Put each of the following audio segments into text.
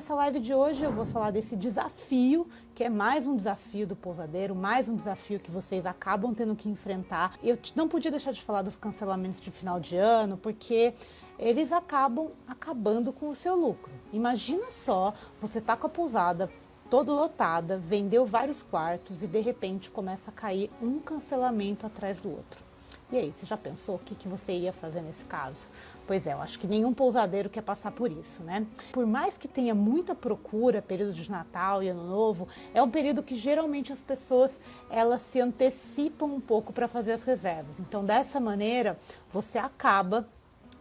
nessa live de hoje eu vou falar desse desafio, que é mais um desafio do pousadeiro, mais um desafio que vocês acabam tendo que enfrentar. Eu não podia deixar de falar dos cancelamentos de final de ano, porque eles acabam acabando com o seu lucro. Imagina só, você tá com a pousada toda lotada, vendeu vários quartos e de repente começa a cair um cancelamento atrás do outro. E aí, você já pensou o que você ia fazer nesse caso? Pois é, eu acho que nenhum pousadeiro quer passar por isso, né? Por mais que tenha muita procura, período de Natal e Ano Novo, é um período que geralmente as pessoas elas se antecipam um pouco para fazer as reservas. Então, dessa maneira, você acaba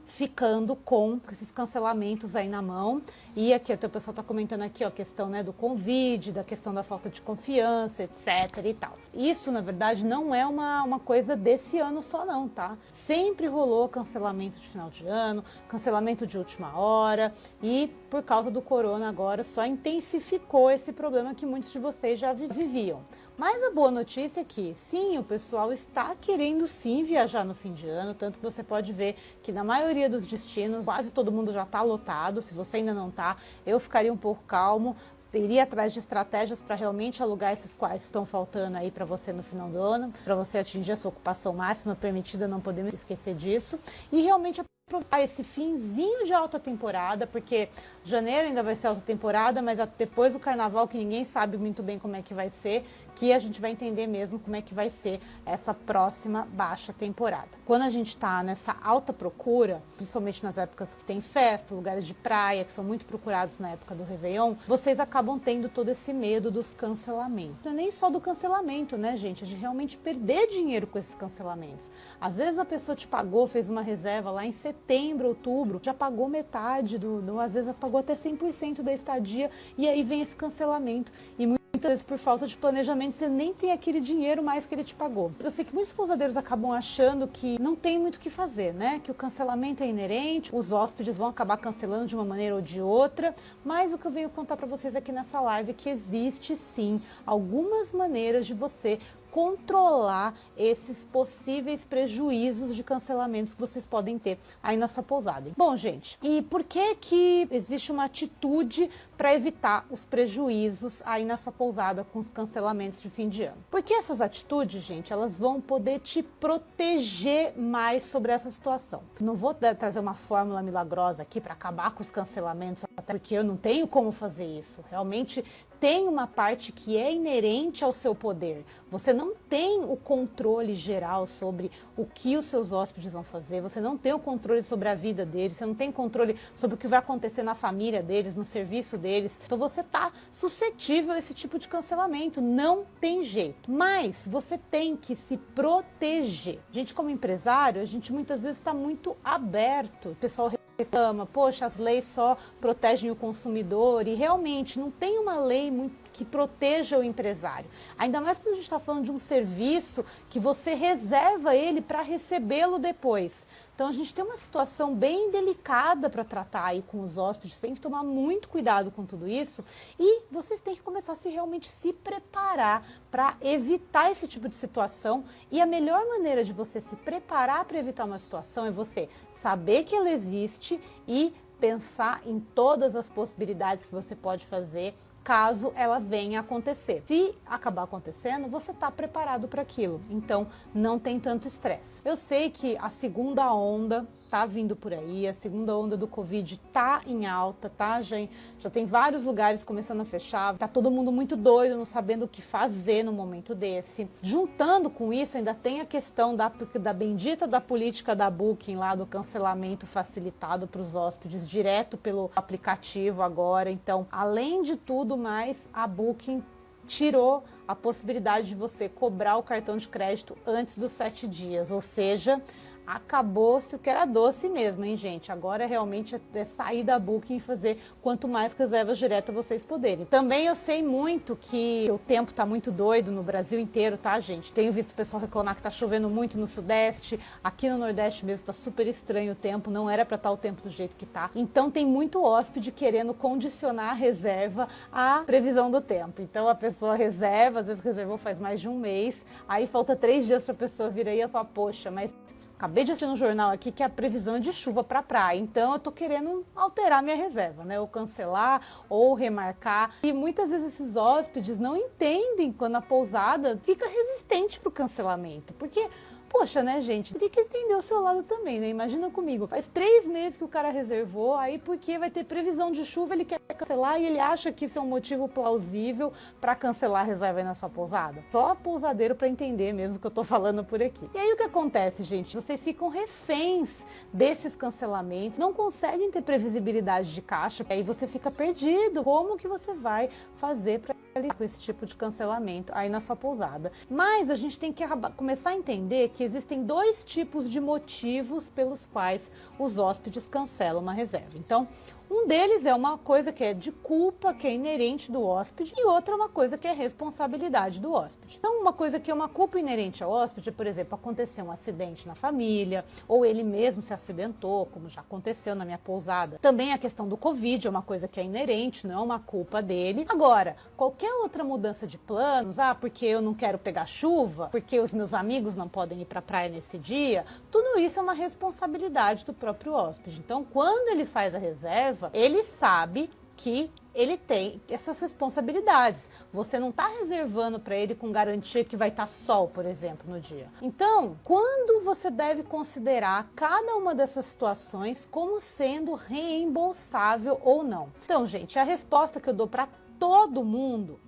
ficando com esses cancelamentos aí na mão. E aqui, o pessoal está comentando aqui, ó, a questão, né, do convite, da questão da falta de confiança, etc e tal. Isso, na verdade, não é uma coisa desse ano só não, tá? Sempre rolou cancelamento de final de ano, cancelamento de última hora e por causa do corona agora só intensificou esse problema que muitos de vocês já viviam. Mas a boa notícia é que, sim, o pessoal está querendo sim viajar no fim de ano, tanto que você pode ver que na maioria dos destinos, quase todo mundo já está lotado. Se você ainda não está, eu ficaria um pouco calmo, iria atrás de estratégias para realmente alugar esses quartos que estão faltando aí para você no final do ano, para você atingir a sua ocupação máxima permitida, não podemos esquecer disso, e realmente aproveitar esse finzinho de alta temporada, porque janeiro ainda vai ser alta temporada, mas depois do carnaval, que ninguém sabe muito bem como é que vai ser, que a gente vai entender mesmo como é que vai ser essa próxima baixa temporada. Quando a gente está nessa alta procura, principalmente nas épocas que tem festa, lugares de praia, que são muito procurados na época do Réveillon, vocês acabam tendo todo esse medo dos cancelamentos. Não é nem só do cancelamento, né, gente? É de realmente perder dinheiro com esses cancelamentos. Às vezes a pessoa te pagou, fez uma reserva lá em setembro, outubro, já pagou metade, às vezes pagou até 100% da estadia, e aí vem esse cancelamento. E muitas vezes por falta de planejamento você nem tem aquele dinheiro mais que ele te pagou. Eu sei que muitos pousadeiros acabam achando que não tem muito o que fazer, né? Que o cancelamento é inerente, os hóspedes vão acabar cancelando de uma maneira ou de outra, mas o que eu venho contar para vocês aqui nessa live é que existe sim algumas maneiras de você controlar esses possíveis prejuízos de cancelamentos que vocês podem ter aí na sua pousada. Bom, gente, e por que existe uma atitude para evitar os prejuízos aí na sua pousada com os cancelamentos de fim de ano? Porque essas atitudes, gente, elas vão poder te proteger mais sobre essa situação. Não vou trazer uma fórmula milagrosa aqui para acabar com os cancelamentos, até porque eu não tenho como fazer isso. Realmente tem uma parte que é inerente ao seu poder. Você não tem o controle geral sobre o que os seus hóspedes vão fazer, você não tem o controle sobre a vida deles, você não tem controle sobre o que vai acontecer na família deles, no serviço deles. Então você está suscetível a esse tipo de cancelamento, não tem jeito. Mas você tem que se proteger. A gente, como empresário, a gente muitas vezes está muito aberto. O pessoal reclama, poxa, as leis só protegem o consumidor, e realmente não tem uma lei que proteja o empresário. Ainda mais quando a gente está falando de um serviço que você reserva ele para recebê-lo depois. Então a gente tem uma situação bem delicada para tratar aí com os hóspedes, tem que tomar muito cuidado com tudo isso, e vocês têm que começar a realmente se preparar para evitar esse tipo de situação. E a melhor maneira de você se preparar para evitar uma situação é você saber que ela existe e pensar em todas as possibilidades que você pode fazer caso ela venha a acontecer. Se acabar acontecendo, você está preparado para aquilo, então não tem tanto estresse. Eu sei que a segunda onda tá vindo por aí, a segunda onda do Covid tá em alta, tá? Já tem vários lugares começando a fechar, tá todo mundo muito doido, não sabendo o que fazer no momento desse. Juntando com isso, ainda tem a questão da bendita da política da Booking lá, do cancelamento facilitado para os hóspedes direto pelo aplicativo agora. Então, além de tudo mais, a Booking tirou a possibilidade de você cobrar o cartão de crédito antes dos 7 dias, ou seja, acabou-se o que era doce mesmo, hein, gente? Agora realmente é sair da Booking e fazer quanto mais reservas diretas vocês puderem. Também eu sei muito que o tempo tá muito doido no Brasil inteiro, tá, gente? Tenho visto o pessoal reclamar que tá chovendo muito no Sudeste, aqui no Nordeste mesmo tá super estranho o tempo, não era para estar o tempo do jeito que tá. Então tem muito hóspede querendo condicionar a reserva à previsão do tempo. Então a pessoa reserva, às vezes reservou faz mais de um mês, aí falta 3 dias para a pessoa vir aí e falar, poxa, mas Acabei de assistir no jornal aqui que a previsão é de chuva para praia, então eu tô querendo alterar minha reserva, né? Ou cancelar, ou remarcar. E muitas vezes esses hóspedes não entendem quando a pousada fica resistente pro cancelamento, porque... Poxa, né, gente? Tem que entender o seu lado também, né? Imagina comigo, faz 3 meses que o cara reservou, aí porque vai ter previsão de chuva, ele quer cancelar e ele acha que isso é um motivo plausível para cancelar a reserva aí na sua pousada. Só pousadeiro para entender mesmo o que eu tô falando por aqui. E aí o que acontece, gente? Vocês ficam reféns desses cancelamentos, não conseguem ter previsibilidade de caixa, aí você fica perdido. Como que você vai fazer para lidar com esse tipo de cancelamento aí na sua pousada? Mas a gente tem que começar a entender que existem 2 tipos de motivos pelos quais os hóspedes cancelam uma reserva. Então, um deles é uma coisa que é de culpa, que é inerente do hóspede, e outra é uma coisa que é responsabilidade do hóspede. Então, uma coisa que é uma culpa inerente ao hóspede, por exemplo, aconteceu um acidente na família, ou ele mesmo se acidentou, como já aconteceu na minha pousada. Também a questão do Covid é uma coisa que é inerente, não é uma culpa dele. Agora, qualquer outra mudança de planos, porque eu não quero pegar chuva, porque os meus amigos não podem ir para a praia nesse dia, tudo isso é uma responsabilidade do próprio hóspede. Então, quando ele faz a reserva, ele sabe que ele tem essas responsabilidades. Você não está reservando para ele com garantia que vai estar sol, por exemplo, no dia. Então, quando você deve considerar cada uma dessas situações como sendo reembolsável ou não? Então, gente, a resposta que eu dou para todo mundo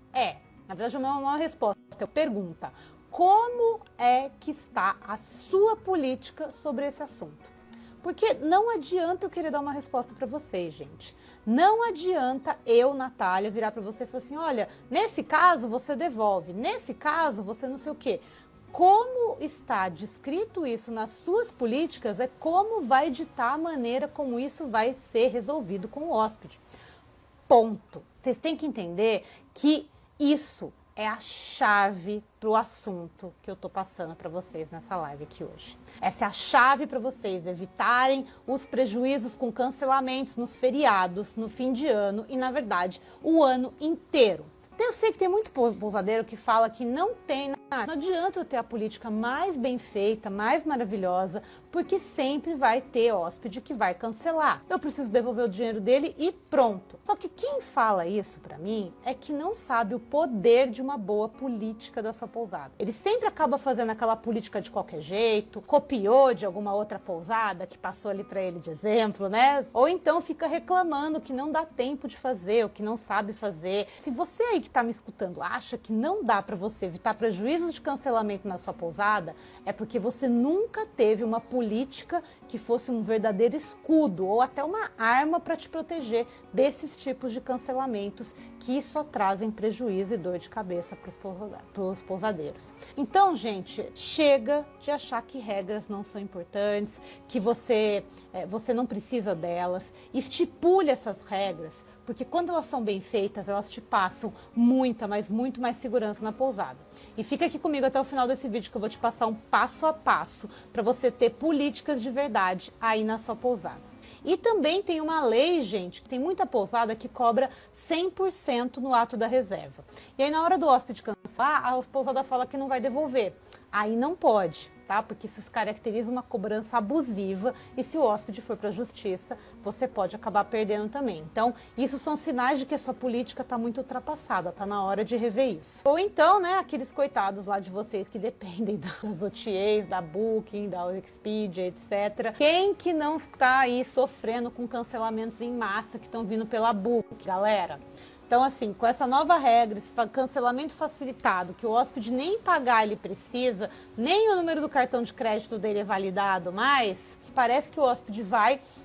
na verdade, não é uma resposta, é uma pergunta. Como é que está a sua política sobre esse assunto? Porque não adianta eu querer dar uma resposta para vocês, gente. Não adianta eu, Natália, virar para você e falar assim, olha, nesse caso você devolve, nesse caso você não sei o quê. Como está descrito isso nas suas políticas é como vai ditar a maneira como isso vai ser resolvido com o hóspede. Ponto. Vocês têm que entender que isso é a chave para o assunto que eu estou passando para vocês nessa live aqui hoje. Essa é a chave para vocês evitarem os prejuízos com cancelamentos nos feriados, no fim de ano e, na verdade, o ano inteiro. Eu sei que tem muito pousadeiro que fala que não tem nada. Não adianta eu ter a política mais bem feita, mais maravilhosa, porque sempre vai ter hóspede que vai cancelar. Eu preciso devolver o dinheiro dele e pronto. Só que quem fala isso pra mim é que não sabe o poder de uma boa política da sua pousada. Ele sempre acaba fazendo aquela política de qualquer jeito, copiou de alguma outra pousada que passou ali pra ele de exemplo, né? Ou então fica reclamando que não dá tempo de fazer, ou que não sabe fazer. Se você aí que tá me escutando acha que não dá pra você evitar prejuízos de cancelamento na sua pousada, é porque você nunca teve uma política que fosse um verdadeiro escudo ou até uma arma para te proteger desses tipos de cancelamentos que só trazem prejuízo e dor de cabeça para os pousadeiros. Então, gente, chega de achar que regras não são importantes, que você não precisa delas. Estipule essas regras, porque quando elas são bem feitas, elas te passam muita, mas muito mais segurança na pousada. E fica aqui comigo até o final desse vídeo que eu vou te passar um passo a passo para você ter políticas de verdade aí na sua pousada. E também tem uma lei, gente, que tem muita pousada que cobra 100% no ato da reserva. E aí na hora do hóspede cancelar, a pousada fala que não vai devolver. Aí não pode, tá? Porque isso caracteriza uma cobrança abusiva e se o hóspede for para a justiça, você pode acabar perdendo também. Então, isso são sinais de que a sua política está muito ultrapassada, tá na hora de rever isso. Ou então, né, aqueles coitados lá de vocês que dependem das OTAs, da Booking, da Expedia, etc. Quem que não tá aí sofrendo com cancelamentos em massa que estão vindo pela Booking, galera? Então, assim, com essa nova regra, esse cancelamento facilitado, que o hóspede nem pagar ele precisa, nem o número do cartão de crédito dele é validado mais, parece que o hóspede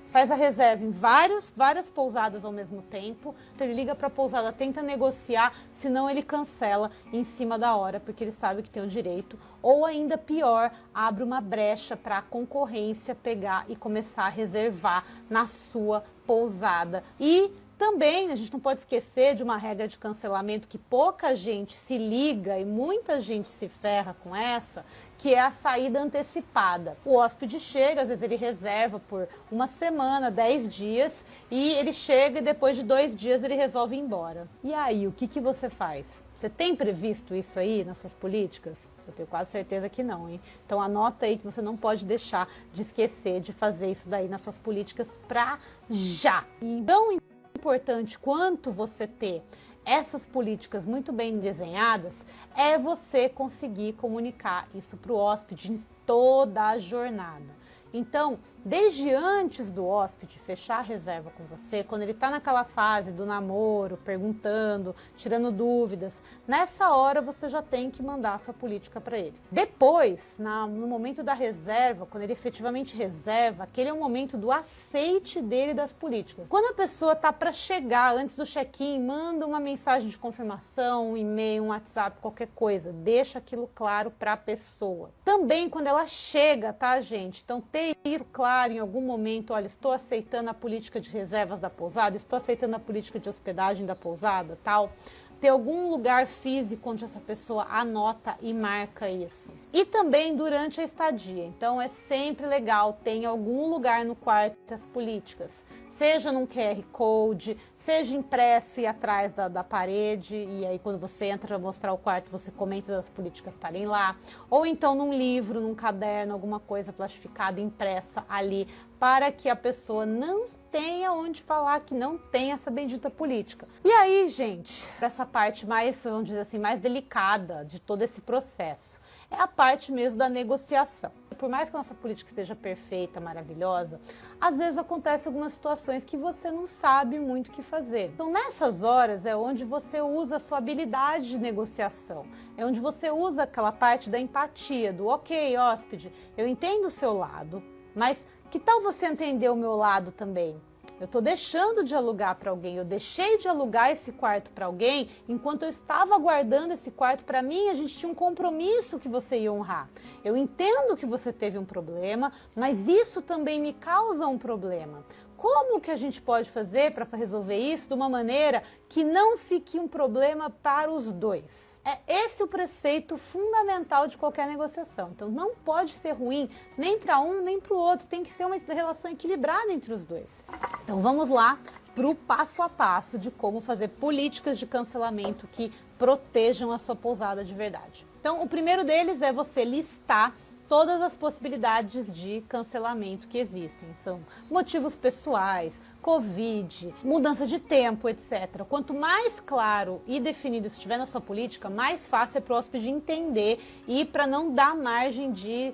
faz a reserva em várias pousadas ao mesmo tempo, então ele liga para a pousada, tenta negociar, senão ele cancela em cima da hora, porque ele sabe que tem o direito, ou ainda pior, abre uma brecha para a concorrência pegar e começar a reservar na sua pousada. E também a gente não pode esquecer de uma regra de cancelamento que pouca gente se liga e muita gente se ferra com essa, que é a saída antecipada. O hóspede chega, às vezes ele reserva por uma semana, 10 dias, e ele chega e depois de 2 dias ele resolve ir embora. E aí, o que você faz? Você tem previsto isso aí nas suas políticas? Eu tenho quase certeza que não, hein? Então anota aí que você não pode deixar de esquecer de fazer isso daí nas suas políticas pra já. E tão importante quanto você ter essas políticas muito bem desenhadas é você conseguir comunicar isso para o hóspede em toda a jornada. Então, desde antes do hóspede fechar a reserva com você, quando ele está naquela fase do namoro, perguntando, tirando dúvidas, nessa hora você já tem que mandar a sua política para ele. Depois, no momento da reserva, quando ele efetivamente reserva, aquele é o momento do aceite dele das políticas. Quando a pessoa está para chegar, antes do check-in, manda uma mensagem de confirmação, um e-mail, um WhatsApp, qualquer coisa, deixa aquilo claro para a pessoa. Também quando ela chega, tá, gente? Então, ter isso claro em algum momento, olha, estou aceitando a política de reservas da pousada, estou aceitando a política de hospedagem da pousada, tal. Ter algum lugar físico onde essa pessoa anota e marca isso. E também durante a estadia. Então é sempre legal ter em algum lugar no quarto as políticas. Seja num QR Code, seja impresso e atrás da parede. E aí quando você entra para mostrar o quarto, você comenta das políticas estarem lá. Ou então num livro, num caderno, alguma coisa plastificada, impressa ali, para que a pessoa não tenha onde falar que não tem essa bendita política. E aí, gente, para essa parte mais, vamos dizer assim, mais delicada de todo esse processo, é a parte mesmo da negociação. Por mais que a nossa política esteja perfeita, maravilhosa, às vezes acontecem algumas situações que você não sabe muito o que fazer. Então, nessas horas é onde você usa a sua habilidade de negociação, é onde você usa aquela parte da empatia, do ok, hóspede, eu entendo o seu lado, mas que tal você entender o meu lado também? Eu estou deixando de alugar para alguém, eu deixei de alugar esse quarto para alguém enquanto eu estava guardando esse quarto para mim, a gente tinha um compromisso que você ia honrar. Eu entendo que você teve um problema, mas isso também me causa um problema. Como que a gente pode fazer para resolver isso de uma maneira que não fique um problema para os dois? É esse o preceito fundamental de qualquer negociação. Então não pode ser ruim nem para um nem para o outro, tem que ser uma relação equilibrada entre os dois. Então vamos lá para o passo a passo de como fazer políticas de cancelamento que protejam a sua pousada de verdade. Então o primeiro deles é você listar todas as possibilidades de cancelamento que existem. São motivos pessoais, Covid, mudança de tempo, etc. Quanto mais claro e definido estiver na sua política, mais fácil é para o hóspede entender e para não dar margem de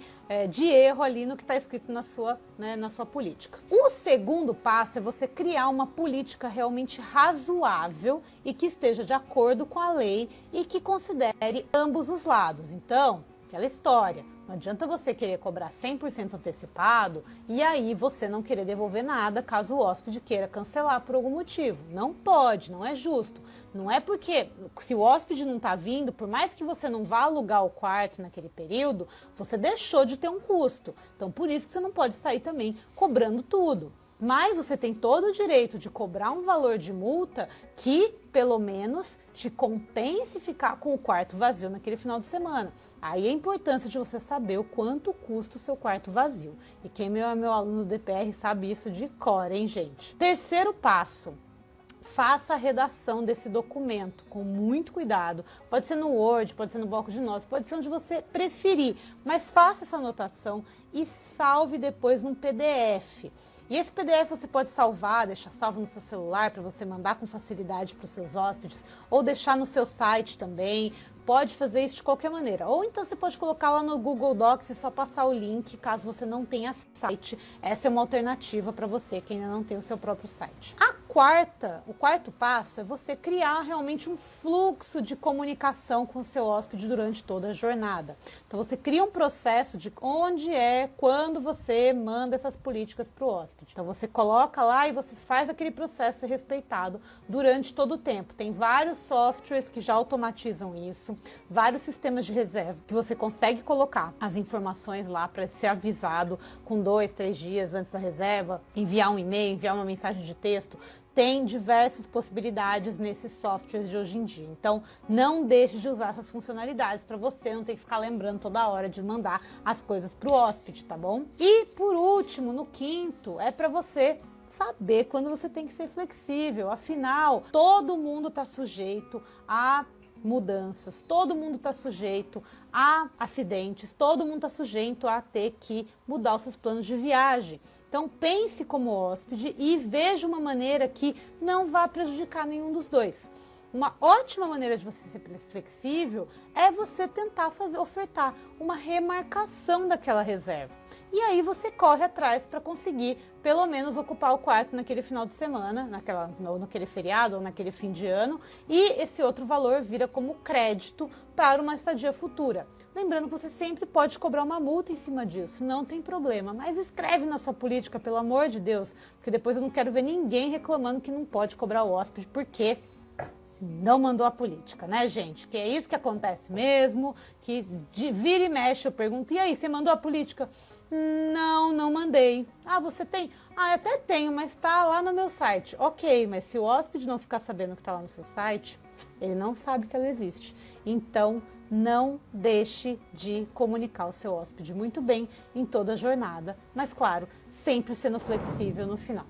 erro ali no que está escrito na sua política. O segundo passo é você criar uma política realmente razoável e que esteja de acordo com a lei e que considere ambos os lados. Então, aquela história, não adianta você querer cobrar 100% antecipado e aí você não querer devolver nada caso o hóspede queira cancelar por algum motivo. Não pode, não é justo. Não é porque, se o hóspede não está vindo, por mais que você não vá alugar o quarto naquele período, você deixou de ter um custo. Então, por isso que você não pode sair também cobrando tudo. Mas você tem todo o direito de cobrar um valor de multa que, pelo menos, te compense ficar com o quarto vazio naquele final de semana. Aí a importância de você saber o quanto custa o seu quarto vazio. E quem é meu aluno do DPR sabe isso de cor, hein, gente? Terceiro passo. Faça a redação desse documento com muito cuidado. Pode ser no Word, pode ser no bloco de notas, pode ser onde você preferir. Mas faça essa anotação e salve depois num PDF. E esse PDF você pode salvar, deixar salvo no seu celular para você mandar com facilidade para os seus hóspedes, ou deixar no seu site também. Pode fazer isso de qualquer maneira. Ou então você pode colocar lá no Google Docs e só passar o link caso você não tenha site. Essa é uma alternativa para você que ainda não tem o seu próprio site. O quarto passo é você criar realmente um fluxo de comunicação com o seu hóspede durante toda a jornada. Então você cria um processo de quando você manda essas políticas para o hóspede. Então você coloca lá e você faz aquele processo ser respeitado durante todo o tempo. Tem vários softwares que já automatizam isso, vários sistemas de reserva que você consegue colocar as informações lá para ser avisado com 2, 3 dias antes da reserva, enviar um e-mail, enviar uma mensagem de texto. Tem diversas possibilidades nesses softwares de hoje em dia. Então, não deixe de usar essas funcionalidades para você não ter que ficar lembrando toda hora de mandar as coisas para o hóspede, tá bom? E, por último, no quinto, é para você saber quando você tem que ser flexível. Afinal, todo mundo está sujeito a mudanças, todo mundo está sujeito a acidentes, todo mundo está sujeito a ter que mudar os seus planos de viagem. Então pense como hóspede e veja uma maneira que não vá prejudicar nenhum dos dois. Uma ótima maneira de você ser flexível é você tentar ofertar uma remarcação daquela reserva. E aí você corre atrás para conseguir pelo menos ocupar o quarto naquele final de semana, naquele feriado ou naquele fim de ano, e esse outro valor vira como crédito para uma estadia futura. Lembrando que você sempre pode cobrar uma multa em cima disso, não tem problema, mas escreve na sua política, pelo amor de Deus, porque depois eu não quero ver ninguém reclamando que não pode cobrar o hóspede, porque não mandou a política, né, gente? Que é isso que acontece mesmo, que vira e mexe eu pergunto, e aí, você mandou a política? Não mandei. Ah, você tem? Ah, eu até tenho, mas tá lá no meu site. Ok, mas se o hóspede não ficar sabendo que tá lá no seu site, ele não sabe que ela existe. Então, não deixe de comunicar o seu hóspede muito bem em toda a jornada, mas claro, sempre sendo flexível no final.